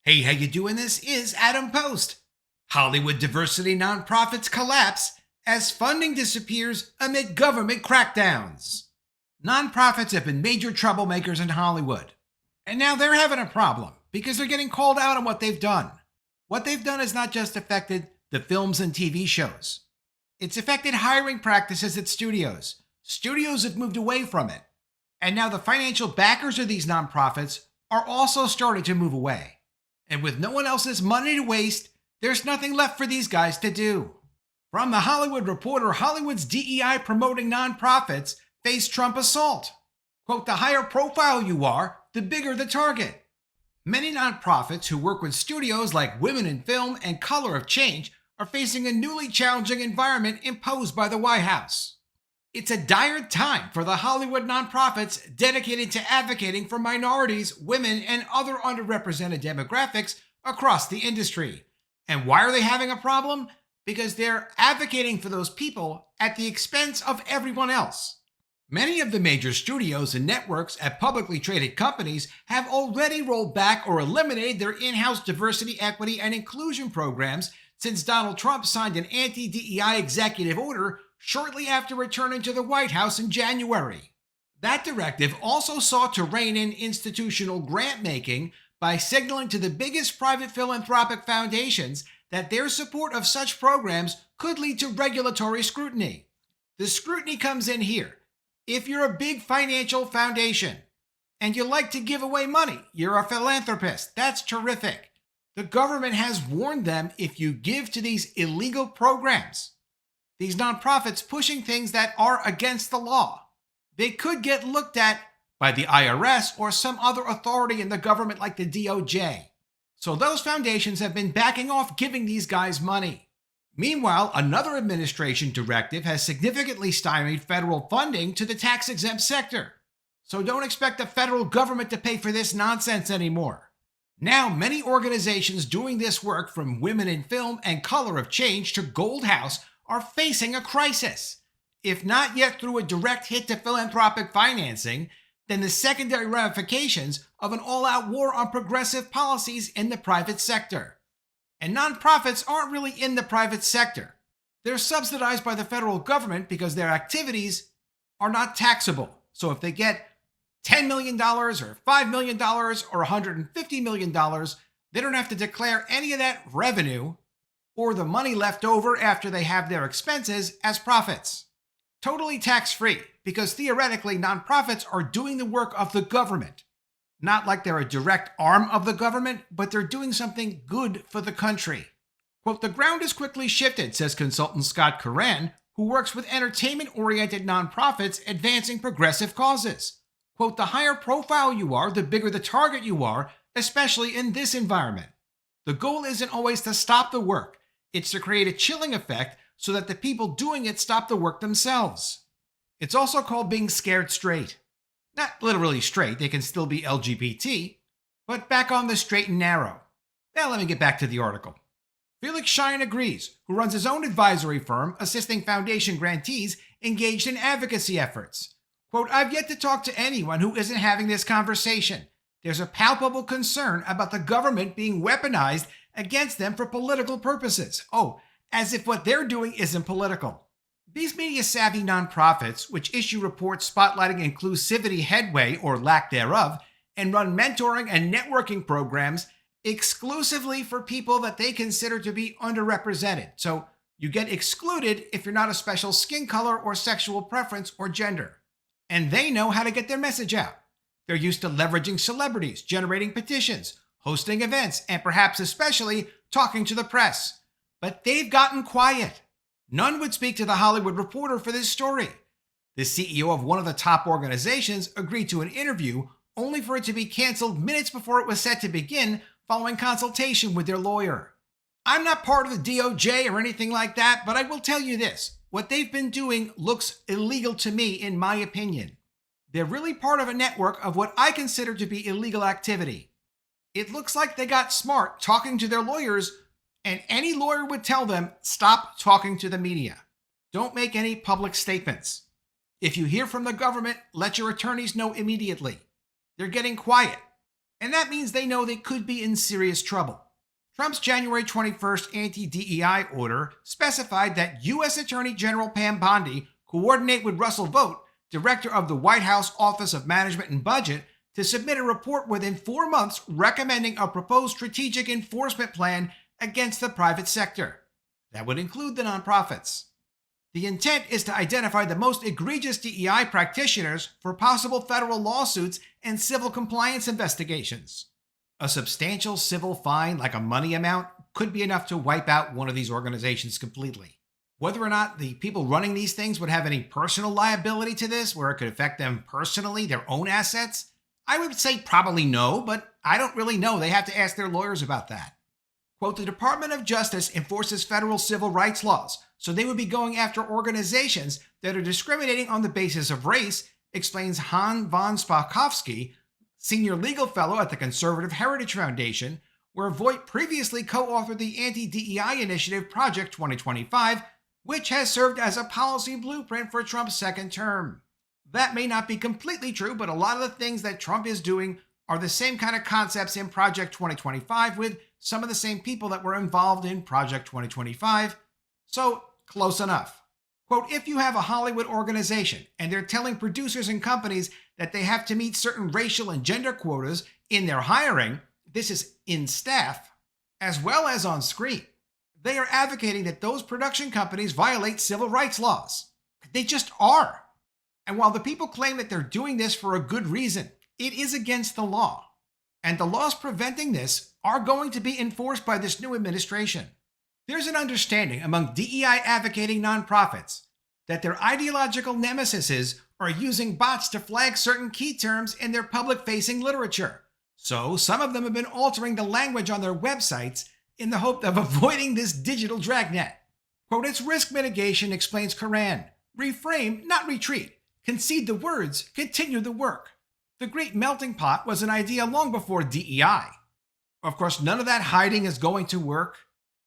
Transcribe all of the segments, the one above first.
Hey, how you doing? This is Adam Post. Hollywood diversity nonprofits collapse as funding disappears amid government crackdowns. Nonprofits have been major troublemakers in Hollywood. And now they're having a problem because they're getting called out on what they've done. What they've done has not just affected the films and TV shows. It's affected hiring practices at studios. Studios have moved away from it. And now the financial backers of these nonprofits are also starting to move away. And with no one else's money to waste, there's nothing left for these guys to do. From The Hollywood Reporter, Hollywood's DEI promoting nonprofits face Trump assault. Quote, the higher profile you are, the bigger the target. Many nonprofits who work with studios like Women in Film and Color of Change are facing a newly challenging environment imposed by the White House. It's a dire time for the Hollywood nonprofits dedicated to advocating for minorities, women, and other underrepresented demographics across the industry. And why are they having a problem? Because they're advocating for those people at the expense of everyone else. Many of the major studios and networks at publicly traded companies have already rolled back or eliminated their in-house diversity, equity, and inclusion programs since Donald Trump signed an anti-DEI executive order shortly after returning to the White House in January. That directive also sought to rein in institutional grant-making by signaling to the biggest private philanthropic foundations that their support of such programs could lead to regulatory scrutiny. The scrutiny comes in here. If you're a big financial foundation and you like to give away money, you're a philanthropist, that's terrific. The government has warned them if you give to these illegal programs, these nonprofits pushing things that are against the law, they could get looked at by the IRS or some other authority in the government like the DOJ. So those foundations have been backing off giving these guys money. Meanwhile, another administration directive has significantly stymied federal funding to the tax-exempt sector. So don't expect the federal government to pay for this nonsense anymore. Now, many organizations doing this work, from Women in Film and Color of Change to Gold House, are facing a crisis. If not yet through a direct hit to philanthropic financing, then the secondary ramifications of an all-out war on progressive policies in the private sector. And nonprofits aren't really in the private sector. They're subsidized by the federal government because their activities are not taxable. So if they get $10 million or $5 million or $150 million, they don't have to declare any of that revenue or the money left over after they have their expenses as profits. Totally tax-free, because theoretically nonprofits are doing the work of the government. Not like they're a direct arm of the government, but they're doing something good for the country. Quote, the ground has quickly shifted, says consultant Scott Curran, who works with entertainment-oriented nonprofits advancing progressive causes. Quote, the higher profile you are, the bigger the target you are, especially in this environment. The goal isn't always to stop the work. It's to create a chilling effect so that the people doing it stop the work themselves. It's also called being scared straight. Not literally straight, they can still be LGBT, but back on the straight and narrow. Now let me get back to the article. Felix Shine agrees, who runs his own advisory firm assisting foundation grantees engaged in advocacy efforts. Quote, I've yet to talk to anyone who isn't having this conversation. There's a palpable concern about the government being weaponized against them for political purposes. Oh, as if what they're doing isn't political. These media-savvy nonprofits, which issue reports spotlighting inclusivity headway or lack thereof, and run mentoring and networking programs exclusively for people that they consider to be underrepresented. So you get excluded if you're not a special skin color or sexual preference or gender. And they know how to get their message out. They're used to leveraging celebrities, generating petitions, hosting events, and perhaps especially talking to the press. But they've gotten quiet. None would speak to The Hollywood Reporter for this story. The CEO of one of the top organizations agreed to an interview only for it to be canceled minutes before it was set to begin following consultation with their lawyer. I'm not part of the DOJ or anything like that, but I will tell you this. What they've been doing looks illegal to me, in my opinion. They're really part of a network of what I consider to be illegal activity. It looks like they got smart talking to their lawyers, and any lawyer would tell them, stop talking to the media. Don't make any public statements. If you hear from the government, let your attorneys know immediately. They're getting quiet. and that means they know they could be in serious trouble. Trump's January 21st anti-DEI order specified that U.S. Attorney General Pam Bondi coordinate with Russell Vogt, director of the White House Office of Management and Budget, to submit a report within 4 months recommending a proposed strategic enforcement plan against the private sector. That would include the nonprofits. The intent is to identify the most egregious DEI practitioners for possible federal lawsuits and civil compliance investigations. A substantial civil fine, like a money amount, could be enough to wipe out one of these organizations completely. Whether or not the people running these things would have any personal liability to this, where it could affect them personally, their own assets, I would say probably no, but I don't really know. They have to ask their lawyers about that. Quote, the Department of Justice enforces federal civil rights laws, so they would be going after organizations that are discriminating on the basis of race, explains Han von Spakovsky, senior legal fellow at the Conservative Heritage Foundation, where Voigt previously co-authored the anti-DEI initiative Project 2025, which has served as a policy blueprint for Trump's second term. That may not be completely true, but a lot of the things that Trump is doing are the same kind of concepts in Project 2025 with some of the same people that were involved in Project 2025. So, close enough. Quote, if you have a Hollywood organization and they're telling producers and companies that they have to meet certain racial and gender quotas in their hiring, this is in staff, as well as on screen, they are advocating that those production companies violate civil rights laws. They just are. And while the people claim that they're doing this for a good reason, it is against the law. And the laws preventing this are going to be enforced by this new administration. There's an understanding among DEI advocating nonprofits that their ideological nemesises are using bots to flag certain key terms in their public-facing literature. So some of them have been altering the language on their websites in the hope of avoiding this digital dragnet. Quote, it's risk mitigation, explains Karan. Reframe, not retreat. Concede the words, continue the work. The great melting pot was an idea long before DEI. Of course, none of that hiding is going to work.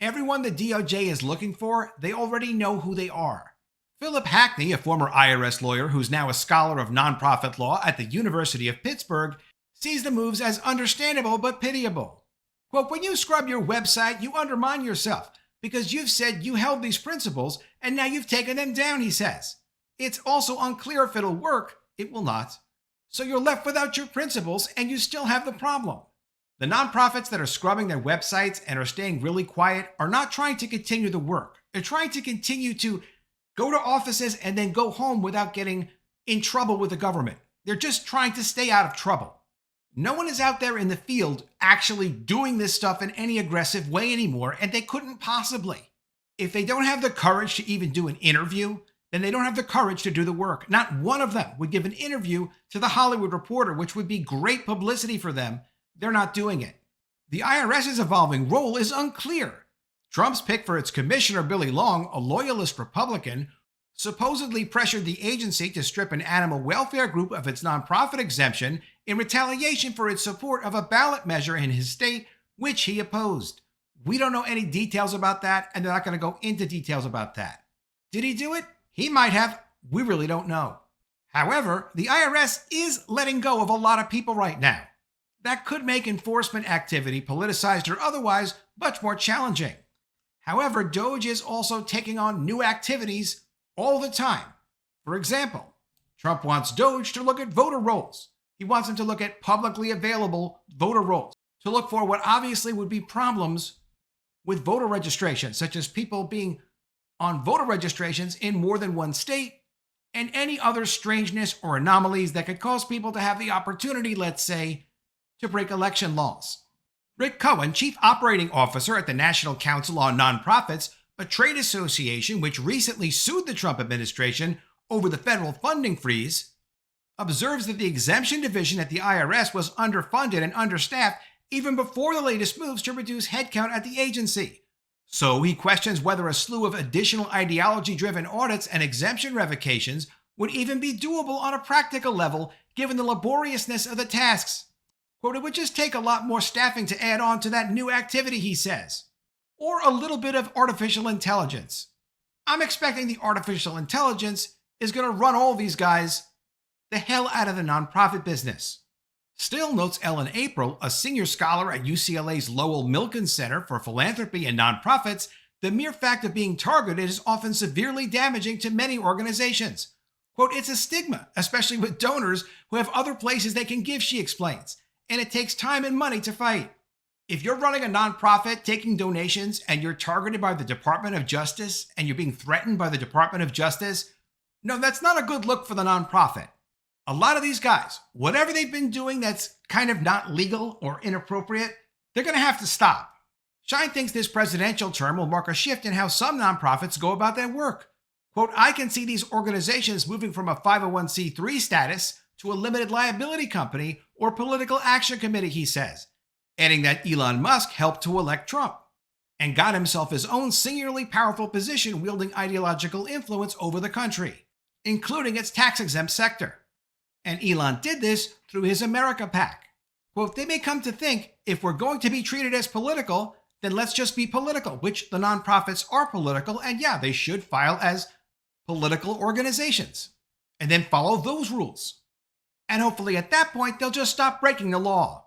Everyone the DOJ is looking for, they already know who they are. Philip Hackney, a former IRS lawyer who's now a scholar of nonprofit law at the University of Pittsburgh, sees the moves as understandable but pitiable. Quote, when you scrub your website, you undermine yourself because you've said you held these principles and now you've taken them down, he says. It's also unclear if it'll work. It will not. So you're left without your principles and you still have the problem. The nonprofits that are scrubbing their websites and are staying really quiet are not trying to continue the work. They're trying to continue to go to offices and then go home without getting in trouble with the government. They're just trying to stay out of trouble. No one is out there in the field actually doing this stuff in any aggressive way anymore, and they couldn't possibly. If they don't have the courage to even do an interview, then they don't have the courage to do the work. Not one of them would give an interview to the Hollywood Reporter, which would be great publicity for them. They're not doing it. The IRS's evolving role is unclear. Trump's pick for its commissioner, Billy Long, a loyalist Republican, supposedly pressured the agency to strip an animal welfare group of its nonprofit exemption in retaliation for its support of a ballot measure in his state, which he opposed. We don't know any details about that, and they're not going to go into details about that. Did he do it? He might have. We really don't know. However, the IRS is letting go of a lot of people right now. That could make enforcement activity, politicized or otherwise, much more challenging. However, DOJ is also taking on new activities all the time. For example, Trump wants DOJ to look at voter rolls. He wants them to look at publicly available voter rolls, to look for what obviously would be problems with voter registration, such as people being on voter registrations in more than one state, and any other strangeness or anomalies that could cause people to have the opportunity, let's say, to break election laws. Rick Cohen, Chief Operating Officer at the National Council on Nonprofits, a trade association which recently sued the Trump administration over the federal funding freeze, observes that the exemption division at the IRS was underfunded and understaffed even before the latest moves to reduce headcount at the agency. So he questions whether a slew of additional ideology-driven audits and exemption revocations would even be doable on a practical level given the laboriousness of the tasks. Quote, it would just take a lot more staffing to add on to that new activity, he says. Or a little bit of artificial intelligence. I'm expecting the artificial intelligence is going to run all these guys the hell out of the nonprofit business. Still, notes Ellen April, a senior scholar at UCLA's Lowell Milken Center for Philanthropy and Nonprofits, the mere fact of being targeted is often severely damaging to many organizations. Quote, it's a stigma, especially with donors who have other places they can give, she explains, and it takes time and money to fight. If you're running a nonprofit taking donations and you're targeted by the Department of Justice and you're being threatened by the Department of Justice, no, that's not a good look for the nonprofit. A lot of these guys, whatever they've been doing that's kind of not legal or inappropriate, they're going to have to stop. Shine thinks this presidential term will mark a shift in how some nonprofits go about their work. Quote, I can see these organizations moving from a 501c3 status to a limited liability company or political action committee, he says, adding that Elon Musk helped to elect Trump and got himself his own singularly powerful position wielding ideological influence over the country, including its tax-exempt sector. And Elon did this through his America PAC. Quote, they may come to think if we're going to be treated as political, then let's just be political, which the nonprofits are political, and yeah, they should file as political organizations and then follow those rules. And hopefully at that point, they'll just stop breaking the law.